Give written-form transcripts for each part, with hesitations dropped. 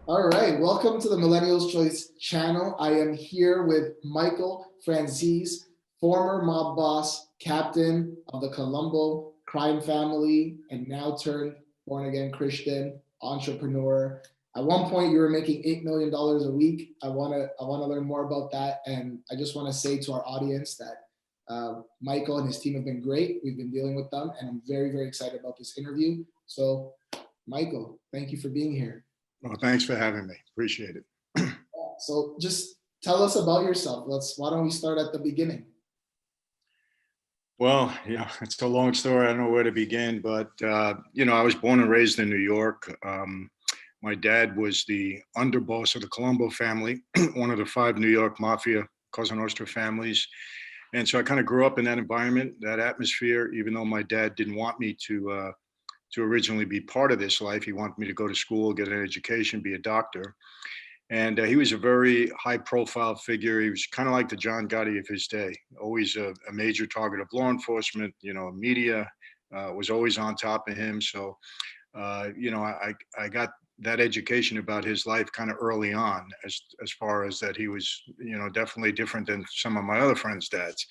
All right, welcome to the Millennials Choice channel. I am here with Michael Franzese, former mob boss, captain of the Colombo crime family, and now turned born again Christian entrepreneur. At one point, you were making $8 million a week. I wanna learn more about that, and I just want to say to our audience that Michael and his team have been great. We've been dealing with them, and I'm very, very excited about this interview. So, Michael, thank you for being here. Well, thanks for having me. Appreciate it. So just tell us about yourself. Why don't we start at the beginning? Well, it's a long story. I don't know where to begin, but I was born and raised in New York. My dad was the underboss of the Colombo family, one of the five New York Mafia Cosa Nostra families. And so I kind of grew up in that environment, that atmosphere, even though my dad didn't want me to originally be part of this life. He wanted me to go to school, get an education, be a doctor. And he was a very high profile figure. He was kind of like the John Gotti of his day, always a major target of law enforcement, media was always on top of him. So, I got that education about his life kind of early on, as far as that he was, definitely different than some of my other friends' dads.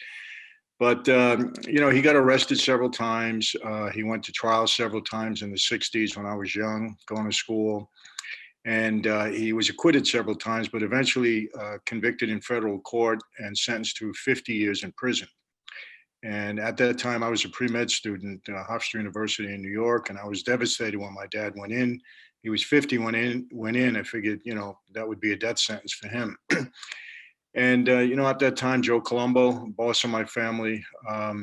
But, he got arrested several times. He went to trial several times in the 60s when I was young, going to school. And he was acquitted several times, but eventually convicted in federal court and sentenced to 50 years in prison. And at that time, I was a pre-med student at Hofstra University in New York, and I was devastated when my dad went in. He was 50 when went in. I figured, that would be a death sentence for him. And at that time, Joe Colombo, boss of my family,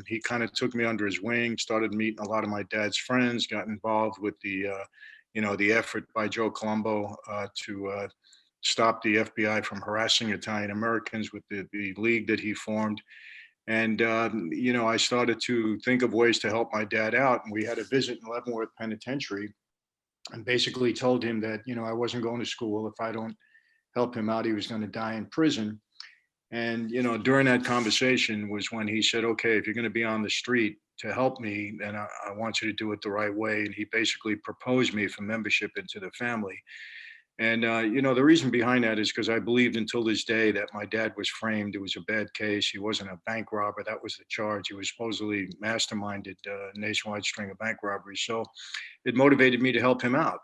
he kind of took me under his wing, started meeting a lot of my dad's friends, got involved with the effort by Joe Colombo to stop the FBI from harassing Italian Americans with the league that he formed. And I started to think of ways to help my dad out. And we had a visit in Leavenworth Penitentiary, and basically told him that I wasn't going to school. If I don't help him out, he was going to die in prison. And during that conversation was when he said, "Okay, if you're going to be on the street to help me, then I want you to do it the right way." And he basically proposed me for membership into the family. And the reason behind that is because I believed until this day that my dad was framed. It was a bad case. He wasn't a bank robber. That was the charge. He was supposedly masterminded a nationwide string of bank robberies. So it motivated me to help him out.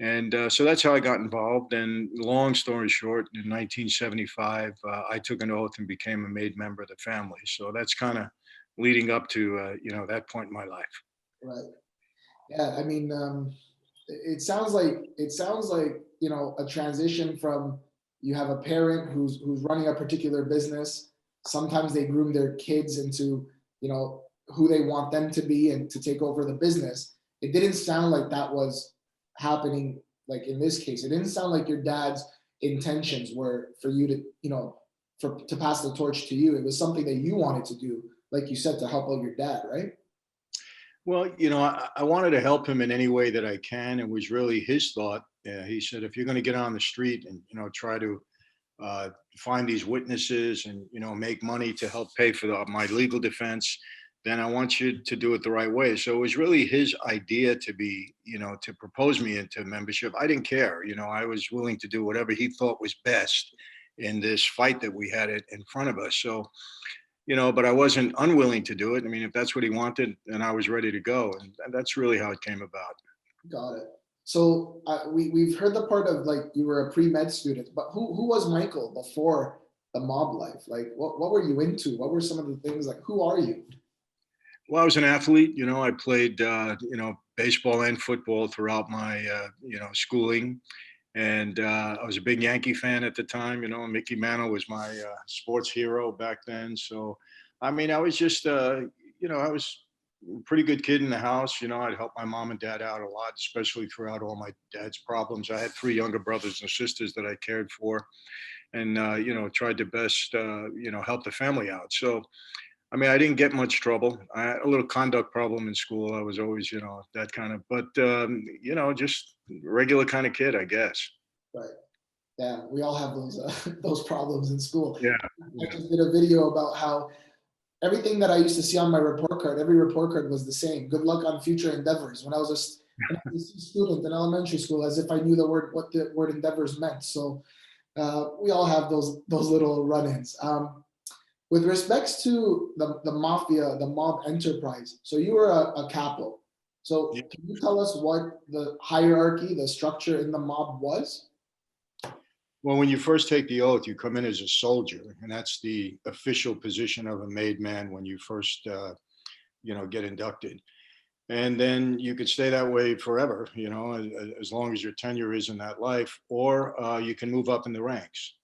And so that's how I got involved. And long story short, in 1975, I took an oath and became a made member of the family. So that's kind of leading up to that point in my life. Right. Yeah. I mean, it sounds like a transition from you have a parent who's running a particular business. Sometimes they groom their kids into who they want them to be and to take over the business. It didn't sound like that was happening. Like in this case, it didn't sound like your dad's intentions were for you to to pass the torch to you. It was something that you wanted to do, like you said, to help out your dad, right? Well, I wanted to help him in any way that I can. It was really his thought. He said, if you're going to get on the street and try to find these witnesses and make money to help pay for my legal defense, then I want you to do it the right way. So it was really his idea to be, to propose me into membership. I didn't care. I was willing to do whatever he thought was best in this fight that we had in front of us. So but I wasn't unwilling to do it. I mean, if that's what he wanted, then I was ready to go. And that's really how it came about. Got it. So we've heard the part of like you were a pre-med student, but who was Michael before the mob life? Like what were you into? What were some of the things, like who are you? Well, I was an athlete. I played, baseball and football throughout my, schooling. And I was a big Yankee fan at the time. Mickey Mantle was my sports hero back then. So, I mean, I was just, I was a pretty good kid in the house. I'd help my mom and dad out a lot, especially throughout all my dad's problems. I had three younger brothers and sisters that I cared for, and tried to best, help the family out. So, I mean, I didn't get much trouble. I had a little conduct problem in school. I was always, that kind of, but just regular kind of kid, I guess. Right. Yeah, we all have those those problems in school. Yeah, I yeah. just did a video about how everything that I used to see on my report card, every report card was the same. Good luck on future endeavors. When I was an SEC student in elementary school, as if I knew what the word endeavors meant. So we all have those little run-ins. With respects to the mafia, the mob enterprise, so you were a capo. So can you tell us what the hierarchy, the structure in the mob was? Well, when you first take the oath, you come in as a soldier, and that's the official position of a made man when you first, get inducted. And then you could stay that way forever, as long as your tenure is in that life, or you can move up in the ranks.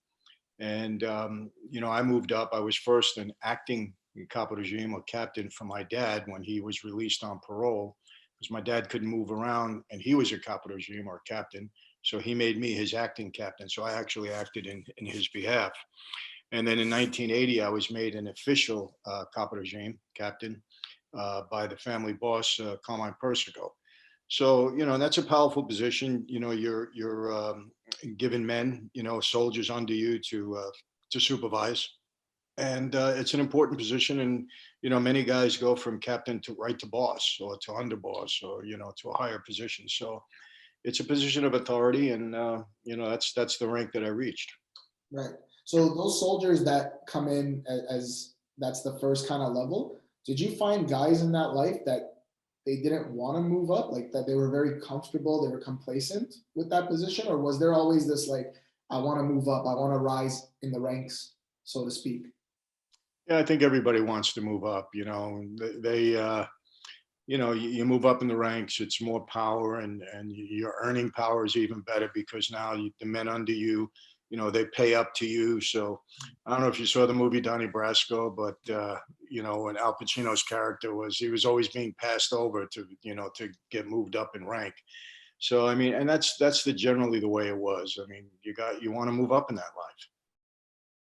And, I moved up. I was first an acting capo regime or captain for my dad when he was released on parole, because my dad couldn't move around and he was a capo regime or captain. So he made me his acting captain. So I actually acted in his behalf. And then in 1980, I was made an official capo regime captain by the family boss, Carmine Persico. So that's a powerful position. You're given men, soldiers under you to supervise, and it's an important position. And many guys go from captain to right to boss or to underboss or to a higher position. So it's a position of authority, and that's the rank that I reached. Right. So those soldiers that come in as that's the first kind of level, did you find guys in that life that they didn't want to move up, like that they were very comfortable, they were complacent with that position, or was there always this like, I want to move up, I want to rise in the ranks, so to speak? Yeah, I think everybody wants to move up. You move up in the ranks, it's more power, and your earning power is even better because now the men under you, they pay up to you. So I don't know if you saw the movie Donnie Brasco, but when Al Pacino's character he was always being passed over to get moved up in rank. So I mean, and that's generally the way it was. I mean, you want to move up in that life.